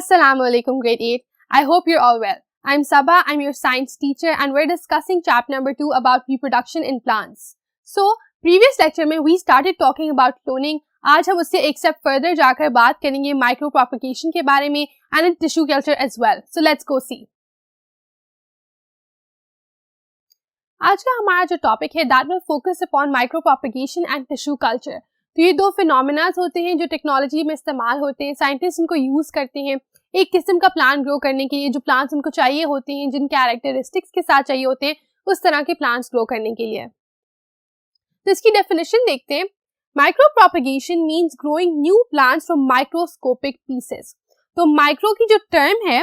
Assalamualaikum grade 8. I hope you're all well. I'm Sabah, I'm your science teacher and we're discussing chapter number 2 about reproduction in plants. So, previous lecture में we started talking about cloning. आज हम उससे एक step further जाकर बात करेंगे micropropagation के बारे में and in tissue culture as well. So, let's go see. आज का हमारा जो टॉपिक है that will focus upon micropropagation and tissue culture. तो ये दो फिनोमेनास होते हैं जो टेक्नोलॉजी में इस्तेमाल होते हैं, साइंटिस्ट इनको यूज करते हैं एक किस्म का प्लांट ग्रो करने के लिए, जो प्लांट्स उनको चाहिए होते हैं, जिन कैरेक्टरिस्टिक्स के साथ चाहिए होते हैं उस तरह के प्लांट्स ग्रो करने के लिए। तो इसकी डेफिनेशन देखते हैं। Micro propagation means growing new plants from microscopic pieces. तो माइक्रो की जो टर्म है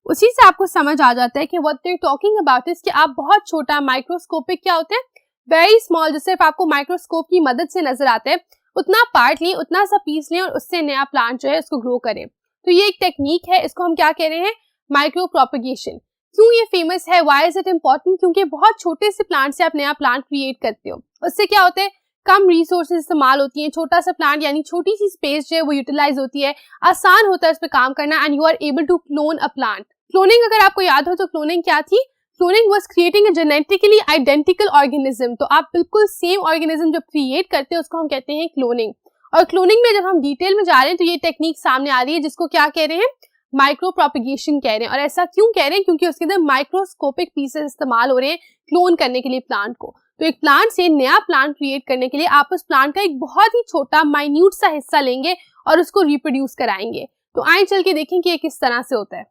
उसी से आपको समझ आ जाता है कि what they are talking about is कि आप बहुत छोटा, माइक्रोस्कोपिक क्या होता है, वेरी स्मॉल, जो सिर्फ आपको माइक्रोस्कोप की मदद से नजर आता है, उतना पार्ट लें, उतना सा पीस लें और उससे नया प्लांट जो है उसको ग्रो करें। तो ये एक टेक्निक है, इसको हम क्या कह रहे हैं, माइक्रो प्रोपेगेशन। क्यों ये फेमस है, व्हाई इज इट इम्पोर्टेंट? क्योंकि बहुत छोटे से प्लांट से आप नया प्लांट क्रिएट करते हो, उससे क्या होता है, कम रिसोर्सेज इस्तेमाल होती हैं, छोटा सा प्लांट यानी छोटी सी स्पेस जो है वो यूटिलाइज होती है, आसान होता है उस पर काम करना and you are able to clone a plant. Cloning अगर आपको याद हो तो क्लोनिंग क्या थी? Cloning was creating a genetically identical organism. तो आप बिल्कुल सेम ऑर्गेनिज्म जब क्रिएट करते हैं उसको हम कहते हैं क्लोनिंग। और क्लोनिंग में जब हम डिटेल में जा रहे हैं तो ये टेक्निक सामने आ रही है जिसको क्या कह रहे हैं, माइक्रो प्रोपेगेशन कह रहे हैं। और ऐसा क्यों कह रहे हैं? क्योंकि उसके अंदर माइक्रोस्कोपिक पीसेस इस्तेमाल हो रहे हैं क्लोन करने के लिए प्लांट को। तो एक प्लांट से नया प्लांट क्रिएट करने के लिए आप उस प्लांट का एक बहुत ही छोटा माइन्यूट सा हिस्सा लेंगे और उसको रिप्रोड्यूस कराएंगे। तो आइए चल के देखें कि ये किस तरह से होता है।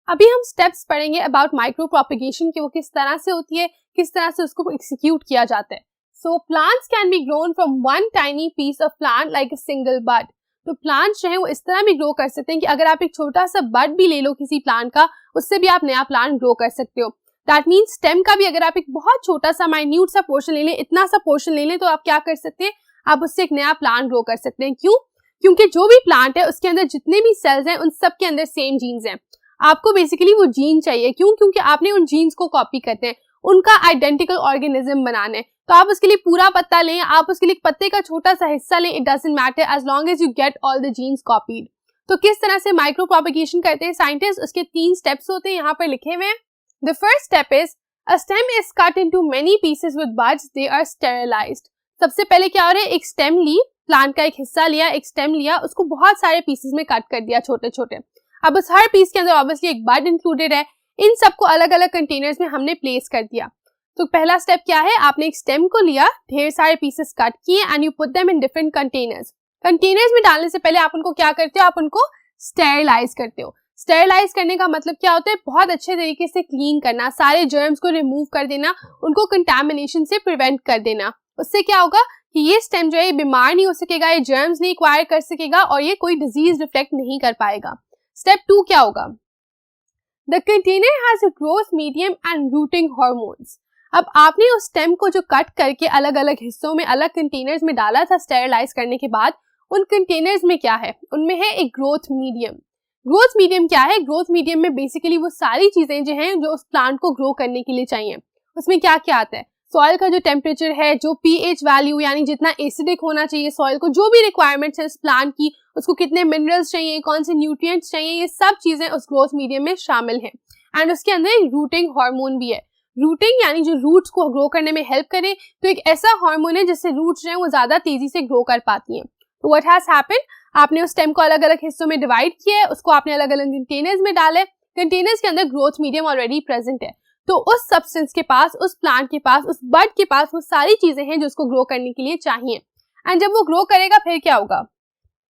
अभी हम स्टेप्स पढ़ेंगे अबाउट माइक्रो प्रोपेगेशन कि वो किस तरह से होती है, किस तरह से उसको एग्जीक्यूट किया जाता है। So plants can be grown from one tiny piece of plant like a single bud. तो प्लांट्स जो है वो इस तरह भी ग्रो कर सकते हैं कि अगर आप एक छोटा सा बड भी ले लो किसी प्लांट का, उससे भी आप नया प्लांट ग्रो कर सकते हो। दैट मीन्स स्टेम का भी अगर आप एक बहुत छोटा सा माइन्यूट सा पोर्शन ले लें, इतना सा पोर्शन ले लें, तो आप क्या कर सकते हैं, आप उससे एक नया प्लांट ग्रो कर सकते हैं। क्यों? क्योंकि जो भी प्लांट है उसके अंदर जितने भी सेल्स हैं उन सब के अंदर सेम जीन्स हैं। आपको बेसिकली वो जीन चाहिए। क्यों? क्योंकि आपने उन जीन्स को कॉपी करते हैं, उनका आइडेंटिकल ऑर्गेनिज्म बनाना है। तो आप उसके लिए पूरा पत्ता लें, आप उसके लिए पत्ते का छोटा सा हिस्सा लें, it doesn't matter as long as you get all the genes copied. तो किस तरह से माइक्रो प्रोपेगेशन करते हैं साइंटिस्ट, उसके 3 स्टेप्स होते हैं, यहाँ पर लिखे हुए हैं। The first step is a stem is cut into many pieces with buds, they are sterilised. सबसे पहले क्या हो रहा है, एक स्टेम ली, प्लांट का एक हिस्सा लिया, एक स्टेम लिया, उसको बहुत सारे पीसेस में कट कर दिया छोटे छोटे। अब उस हर पीस के अंदर ऑब्वियसली एक बड इंक्लूडेड है, इन सबको अलग अलग कंटेनर्स में हमने प्लेस कर दिया। तो पहला स्टेप क्या है, आपने एक स्टेम को लिया, ढेर सारे पीसेस कट किए and you put them in different containers. Containers में डालने से पहले आप उनको क्या करते हो, आप उनको स्टेरिलाइज करते हो। स्टेरिलाइज करने का मतलब क्या होता है, बहुत अच्छे तरीके से क्लीन करना, सारे जर्म्स को रिमूव कर देना, उनको कंटामिनेशन से प्रिवेंट कर देना। उससे क्या होगा कि ये स्टेम जो है बीमार नहीं हो सकेगा, ये जर्म्स नहीं एक्वायर कर सकेगा और ये कोई डिजीज रिफ्लेक्ट नहीं कर पाएगा। स्टेप 2 क्या होगा, the container has a growth medium and routing hormones. अब आपने उस स्टेम को जो कट करके अलग अलग हिस्सों में अलग कंटेनर्स में डाला था स्टेरिलाइज करने के बाद, उन कंटेनर्स में क्या है, उनमें है एक ग्रोथ मीडियम। ग्रोथ मीडियम क्या है, ग्रोथ मीडियम में बेसिकली वो सारी चीजें जो हैं जो उस प्लांट को ग्रो करने के लिए चाहिए। उसमें क्या क्या आता है, सॉइल का जो टेम्परेचर है, जो पीएच वैल्यू यानी जितना एसिडिक होना चाहिए सॉइल को, जो भी रिक्वायरमेंट्स है उस प्लांट की, उसको कितने मिनरल्स चाहिए, कौन से न्यूट्रिएंट्स चाहिए, ये सब चीजें उस ग्रोथ मीडियम में शामिल हैं। एंड उसके अंदर एक रूटिंग हार्मोन भी है। रूटिंग यानी जो रूट्स को ग्रो करने में हेल्प करे, तो एक ऐसा हार्मोन है जिससे रूट्स जो है वो ज्यादा तेजी से ग्रो कर पाती हैं। तो व्हाट हैज हैपेंड, आपने उस स्टेम को अलग अलग हिस्सों में डिवाइड किया है, उसको आपने अलग अलग कंटेनर्स में डाले, कंटेनर्स के अंदर ग्रोथ मीडियम ऑलरेडी प्रेजेंट है। तो उस सब्सटेंस के पास, उस प्लांट के पास, उस बड के पास वो सारी चीजें हैं जो उसको ग्रो करने के लिए चाहिए। एंड जब वो ग्रो करेगा फिर क्या होगा,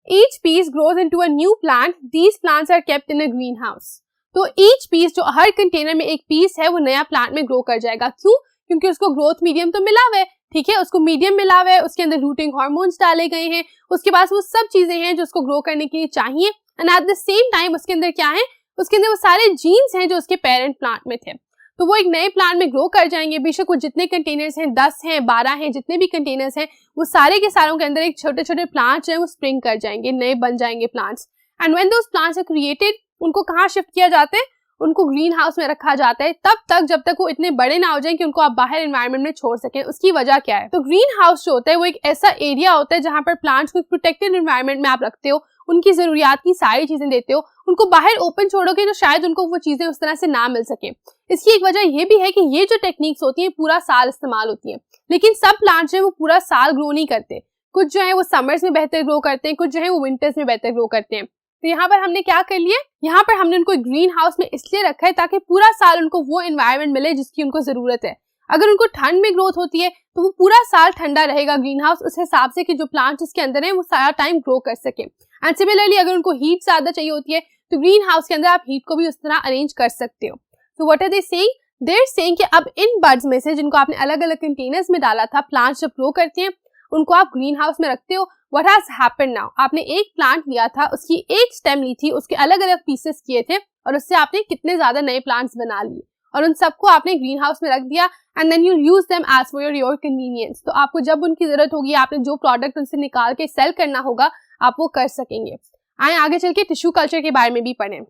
each piece grows into a new plant, these plants are kept in a green house. तो ईच पीस, जो हर कंटेनर में एक पीस है, वो नया प्लांट में ग्रो कर जाएगा। क्यों? क्योंकि उसको ग्रोथ मीडियम तो मिला हुआ है, ठीक है, उसको मीडियम मिला हुआ है, उसके अंदर रूटिंग हार्मोन्स डाले गए हैं, उसके पास वो सब चीजें हैं जो उसको ग्रो करने के लिए चाहिए। And at the same time उसके अंदर क्या है, उसके अंदर वो सारे जीन्स हैं जो उसके पेरेंट प्लांट में थे। तो वो एक नए प्लांट में ग्रो कर जाएंगे। बेशक वो जितने कंटेनर्स हैं, 10 हैं, 12 हैं, जितने भी कंटेनर्स हैं, वो सारे के सारों के अंदर एक छोटे छोटे प्लांट्स हैं वो स्प्रिंग कर जाएंगे, नए बन जाएंगे plants. And when those plants are created, उनको कहाँ शिफ्ट किया जाता है, उनको ग्रीन हाउस में रखा जाता है तब तक जब तक वो इतने बड़े ना हो जाएं कि उनको आप बाहर एनवायरनमेंट में छोड़ सकें। उसकी वजह क्या है? तो ग्रीन हाउस जो होता है वो एक ऐसा एरिया होता है जहां पर प्लांट्स को प्रोटेक्टेड एनवायरनमेंट में आप रखते हो, उनकी जरूरियात की सारी चीजें देते हो। उनको बाहर ओपन छोड़ोगे तो शायद उनको वो चीजें उस तरह से ना मिल सके। इसकी एक वजह ये भी है कि ये जो टेक्निक्स होती है पूरा साल इस्तेमाल होती है, लेकिन सब प्लांट्स जो है वो पूरा साल ग्रो नहीं करते। कुछ जो है वो समर्स में बेहतर ग्रो करते हैं, कुछ जो है वो विंटर्स में बेहतर ग्रो करते हैं। तो यहाँ पर हमने क्या कर लिया, यहाँ पर हमने उनको ग्रीन हाउस में इसलिए रखा है ताकि पूरा साल उनको वो एनवायरनमेंट मिले जिसकी उनको जरूरत है। अगर उनको ठंड में ग्रोथ होती है तो वो पूरा साल ठंडा रहेगा ग्रीन हाउस, उस हिसाब से कि जो प्लांट्स उसके अंदर है वो सारा टाइम ग्रो कर सके। एंड सिमिलरली अगर उनको हीट ज्यादा चाहिए होती है तो ग्रीन हाउस के अंदर आप हीट को भी उस तरह अरेंज कर सकते हो। तो what are they saying? They are saying कि अब इन बर्ड्स में से जिनको आपने अलग अलग कंटेनर्स में डाला था, प्लांट्स जब ग्रो करते हैं उनको आप ग्रीन हाउस में रखते हो। What has happened now? आपने एक प्लांट लिया था, उसकी एक स्टेम ली थी, उसके अलग अलग पीसेस किए थे और उससे आपने कितने ज्यादा नए प्लांट्स बना लिए और उन सबको आपने ग्रीन हाउस में रख दिया and then you use them as for your convenience. तो आपको जब उनकी जरूरत होगी, आपने जो प्रोडक्ट उनसे निकाल के सेल करना होगा, आप वो कर सकेंगे। आए आगे चल के टिश्यू कल्चर के बारे में भी पढ़ें।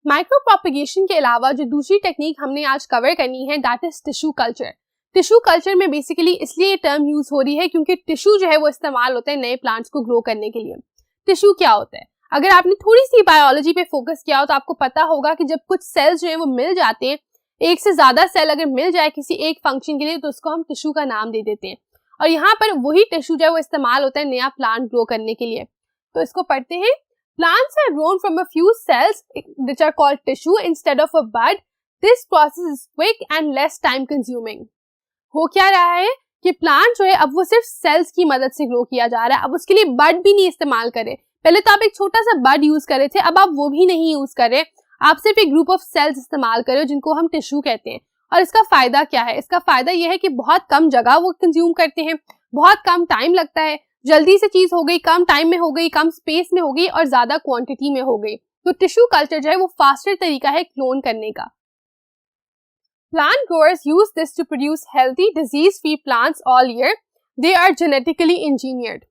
माइक्रो प्रोपेगेशन के अलावा जो दूसरी टेक्निक हमने आज कवर करनी है that is tissue culture. Tissue culture में बेसिकली इसलिए ये टर्म यूज हो रही है क्योंकि टिश्यू जो है वो इस्तेमाल होता है नए प्लांट्स को ग्रो करने के लिए। टिश्यू क्या होता है? अगर आपने थोड़ी सी बायोलॉजी पे फोकस किया हो तो आपको पता होगा कि जब कुछ सेल्स जो है वो मिल जाते हैं, एक से ज्यादा सेल अगर मिल जाए किसी एक फंक्शन के लिए तो उसको हम टिश्यू का नाम दे देते हैं और यहाँ पर वही टिश्यू जो है वो इस्तेमाल होता है नया प्लांट ग्रो करने के लिए। तो इसको पढ़ते हैं। Plants are grown from a few cells which are called tissue instead of a bud. This process is quick and less time consuming. हो क्या रहा है कि प्लांट जो है अब वो सिर्फ सेल्स की मदद से ग्रो किया जा रहा है। अब उसके लिए बड भी नहीं इस्तेमाल करें। पहले तो आप एक छोटा सा बड यूज कर रहे थे, अब आप वो भी नहीं यूज कर रहे, आप सिर्फ एक ग्रुप ऑफ सेल्स इस्तेमाल करें जिनको हम टिश्यू कहते हैं। और इसका फायदा क्या है? इसका फायदा यह है कि बहुत कम जगह वो कंज्यूम करते हैं, बहुत कम टाइम लगता है, जल्दी से चीज हो गई, कम टाइम में हो गई, कम स्पेस में हो गई और ज्यादा क्वांटिटी में हो गई। तो टिश्यू कल्चर जो है वो फास्टर तरीका है क्लोन करने का। Plant growers use this to produce healthy disease free plants all year. They are genetically engineered.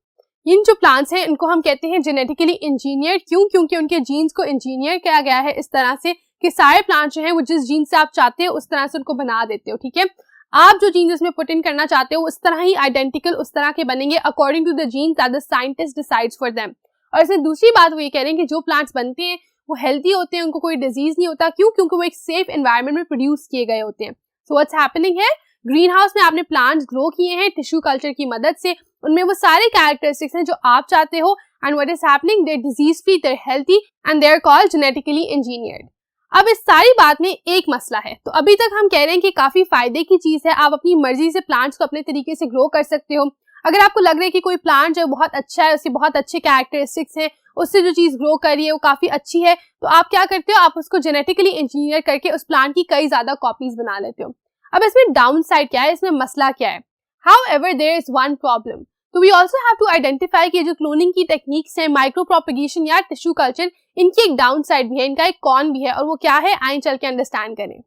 इन जो प्लांट्स हैं इनको हम कहते हैं जेनेटिकली इंजीनियर्ड। क्यों? क्योंकि उनके जीन्स को इंजीनियर किया गया है इस तरह से कि सारे प्लांट जो हैं वो जिस जीन से आप चाहते हैं उस तरह से उनको बना देते हो। ठीक है, आप जो जीन्स उसमें पुट इन करना चाहते हो उस तरह ही आइडेंटिकल उस तरह के बनेंगे according to the genes that the scientist decides for them. और इसमें दूसरी बात वो ये कह रहे हैं कि जो प्लांट्स बनते हैं वो हेल्थी होते हैं, उनको कोई डिजीज नहीं होता। क्यों? क्योंकि वो एक सेफ एनवायरनमेंट में प्रोड्यूस किए गए होते हैं। सो व्हाट्स हैपनिंग है, ग्रीन हाउस में आपने प्लांट्स ग्रो किए हैं टिश्यू कल्चर की मदद से, उनमें वो सारे कैरेक्टरिस्टिक्स हैं जो आप चाहते हो and what is happening, they are disease free, they are healthy and they are called genetically engineered. अब इस सारी बात में एक मसला है। तो अभी तक हम कह रहे हैं कि काफी फायदे की चीज है, आप अपनी मर्जी से प्लांट्स को अपने तरीके से ग्रो कर सकते हो। अगर आपको लग रहा है कि कोई प्लांट जो बहुत अच्छा है, उसके बहुत अच्छे कैरेक्टरिस्टिक्स हैं, उससे जो चीज ग्रो कर रही है वो काफी अच्छी है, तो आप क्या करते हो, आप उसको जेनेटिकली इंजीनियर करके उस प्लांट की कई ज्यादा कॉपीज बना लेते हो। अब इसमें डाउन साइड क्या है, इसमें मसला क्या है? However there is one problem. तो we also have to identify कि जो क्लोनिंग की टेक्निक्स है, माइक्रो प्रोपेगेशन या टिश्यू कल्चर, इनकी एक डाउन साइड भी है, इनका एक कॉन भी है, और वो क्या है आइए चल के अंडरस्टैंड करें।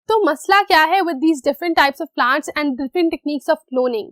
तो मसला क्या है with these different types of plants and different techniques of cloning?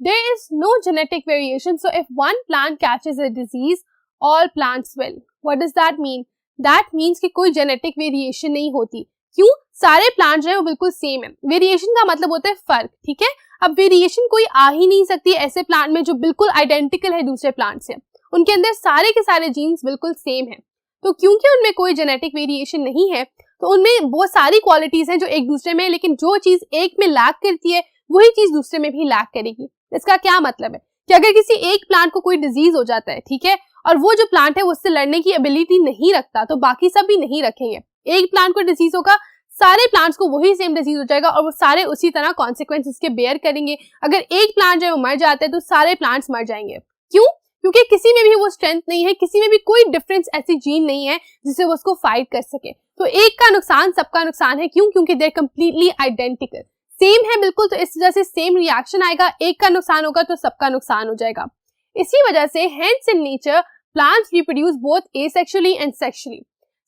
There is no genetic variation, so if one plant catches a disease all plants will. What does that mean? That means कि कोई genetic variation नहीं होती। क्यों? सारे plant जो है वो बिल्कुल सेम है। वेरिएशन का मतलब होता है फर्क। ठीक है, अब वेरिएशन कोई आ ही नहीं सकती ऐसे प्लांट में जो बिल्कुल आइडेंटिकल है दूसरे प्लांट से, उनके अंदर सारे के सारे जीन्स बिल्कुल सेम है। तो क्योंकि उनमें कोई जेनेटिक वेरिएशन नहीं है तो उनमें वो सारी क्वालिटीज हैं जो एक दूसरे में, लेकिन जो चीज एक में लैक करती है वही चीज दूसरे में भी लैक करेगी। इसका क्या मतलब है कि अगर किसी एक प्लांट को कोई डिजीज हो जाता है, ठीक है, और वो जो प्लांट है वो उससे लड़ने की एबिलिटी नहीं रखता, तो बाकी सब भी नहीं रखेंगे। एक प्लांट को डिजीज होगा, सारे प्लांट्स को वही सेम डिजीज हो जाएगा और वो सारे उसी तरह कॉन्सिक्वेंस के बेयर करेंगे। अगर एक प्लांट जो है वो मर जाता है तो सारे प्लांट्स मर जाएंगे। क्यों? क्योंकि किसी में भी वो स्ट्रेंथ नहीं है, किसी में भी कोई डिफरेंस ऐसी जीन नहीं है जिससे वो उसको फाइट कर सके। तो एक का नुकसान सबका नुकसान है। क्यों? क्योंकि दे आर कंप्लीटली आइडेंटिकल, सेम है बिल्कुल, तो इस वजह से सेम रिएक्शन आएगा। एक का नुकसान होगा तो सबका नुकसान हो जाएगा। इसी वजह से hence in nature plants reproduce both asexually and sexually.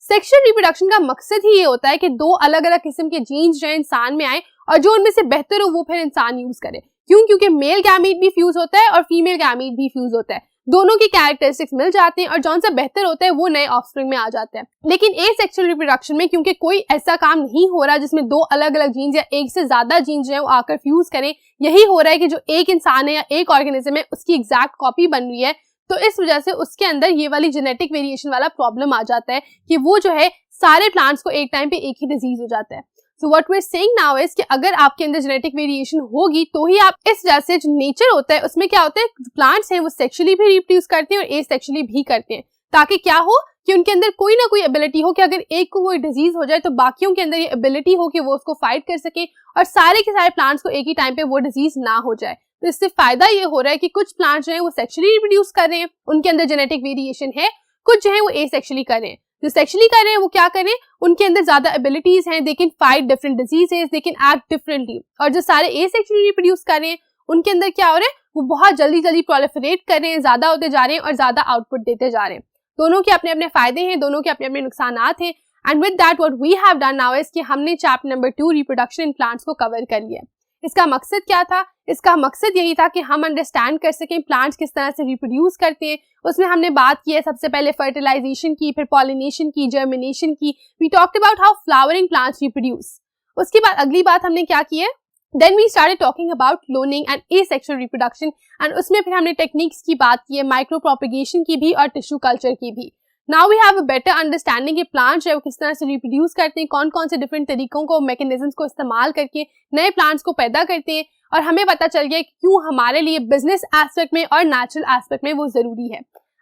Sexual reproduction का मकसद ही ये होता है कि दो अलग अलग किस्म के जीन्स जो है इंसान में आए और जो उनमें से बेहतर हो वो फिर इंसान यूज करे। क्यों? क्योंकि मेल गैमीट भी फ्यूज होता है और फीमेल गैमीट भी फ्यूज होता है। दोनों की कैरेक्टरिस्टिक्स मिल जाते हैं और जौन सा बेहतर होता है वो नए ऑफस्प्रिंग में आ जाता है। लेकिन एसेक्सुअल रिप्रोडक्शन में क्योंकि कोई ऐसा काम नहीं हो रहा जिसमें दो अलग अलग जीन्स या एक से ज्यादा जीन्स जो है वो आकर फ्यूज करें, यही हो रहा है कि जो एक इंसान है या एक ऑर्गेनिज्म है उसकी एग्जैक्ट कॉपी बन रही है, तो इस वजह से उसके अंदर ये वाली जेनेटिक वेरिएशन वाला प्रॉब्लम आ जाता है कि वो जो है सारे प्लांट्स को एक टाइम पे एक ही डिजीज हो जाता है। So what we are saying now is कि अगर आपके अंदर जेनेटिक वेरिएशन होगी तो ही आप, इस वजह से जो नेचर होता है उसमें क्या होता है, प्लांट्स हैं वो सेक्सुअली भी रिप्रोड्यूस करते हैं और एसेक्सुअली भी करते हैं, ताकि क्या हो कि उनके अंदर कोई ना कोई एबिलिटी हो कि अगर एक को कोई डिजीज हो जाए तो बाकियों के अंदर ये एबिलिटी हो कि वो उसको फाइट कर सके और सारे के सारे प्लांट्स को एक ही टाइम पे वो डिजीज ना हो जाए। तो इससे फायदा ये हो रहा है कि कुछ प्लांट्स जो है वो सेक्सुअली रिप्रोड्यूस कर रहे हैं, उनके अंदर जेनेटिक वेरिएशन है, कुछ जो है वो एसेक्सुअली कर रहे हैं। जो सेक्सुअली कर रहे हैं वो क्या करें, उनके अंदर ज्यादा एबिलिटीज हैं, they can fight different diseases, they can act differently. और जो सारे एसेक्सुअली रिप्रोड्यूस कर रहे हैं उनके अंदर क्या हो रहा है, वो बहुत जल्दी जल्दी प्रोलिफरेट कर रहे हैं, ज्यादा होते जा रहे हैं और ज्यादा आउटपुट देते जा रहे हैं। दोनों के अपने अपने फायदे हैं, दोनों के अपने अपने नुकसानात हैं। And with that what we have done now is कि हमने chapter number 2 reproduction in plants को कवर कर लिया। इसका मकसद क्या था, इसका मकसद यही था कि हम अंडरस्टैंड कर सकें प्लांट्स किस तरह से रिप्रोड्यूस करते हैं। उसमें हमने बात की है सबसे पहले फर्टिलाइजेशन की, फिर पॉलिनेशन की, जर्मिनेशन की। We talked about how flowering plants reproduce. उसके बाद अगली बात हमने क्या की है, then we started talking about cloning and asexual reproduction and उसमें फिर हमने टेक्निक्स की बात की है, माइक्रो प्रोपेगेशन की भी और टिश्यू कल्चर की भी। Now we have a better understanding कि प्लांट्स जो है वो किस तरह से रिप्रोड्यूस करते हैं, कौन कौन से डिफरेंट तरीकों को, मैकेनिज्म्स को इस्तेमाल करके नए प्लांट्स को पैदा करते हैं, और हमें पता चल गया कि क्यों हमारे लिए बिजनेस एस्पेक्ट में और नेचुरल एस्पेक्ट में वो जरूरी है।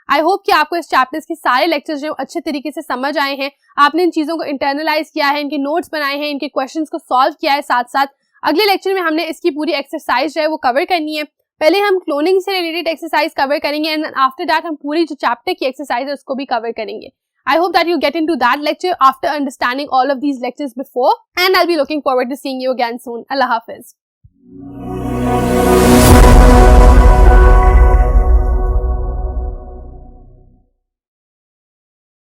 आई होप कि आपको इस चैप्टर्स के सारे लेक्चर्स जो अच्छे तरीके से समझ आए हैं, आपने इन चीजों को इंटरनलाइज किया है, इनके नोट्स बनाए हैं, इनके क्वेश्चंस को सॉल्व किया है। साथ साथ अगले लेक्चर में हमने इसकी पूरी एक्सरसाइज जो है वो कवर करनी है। पहले हम क्लोनिंग से रिलेटेड एक्सरसाइज कवर करेंगे एंड आफ्टर दैट हम पूरी जो चैप्टर की एक्सरसाइज है उसको भी कवर करेंगे। I hope that you get into that lecture after understanding all of these lectures before, and I'll be looking forward to seeing you again soon. Allah Hafiz.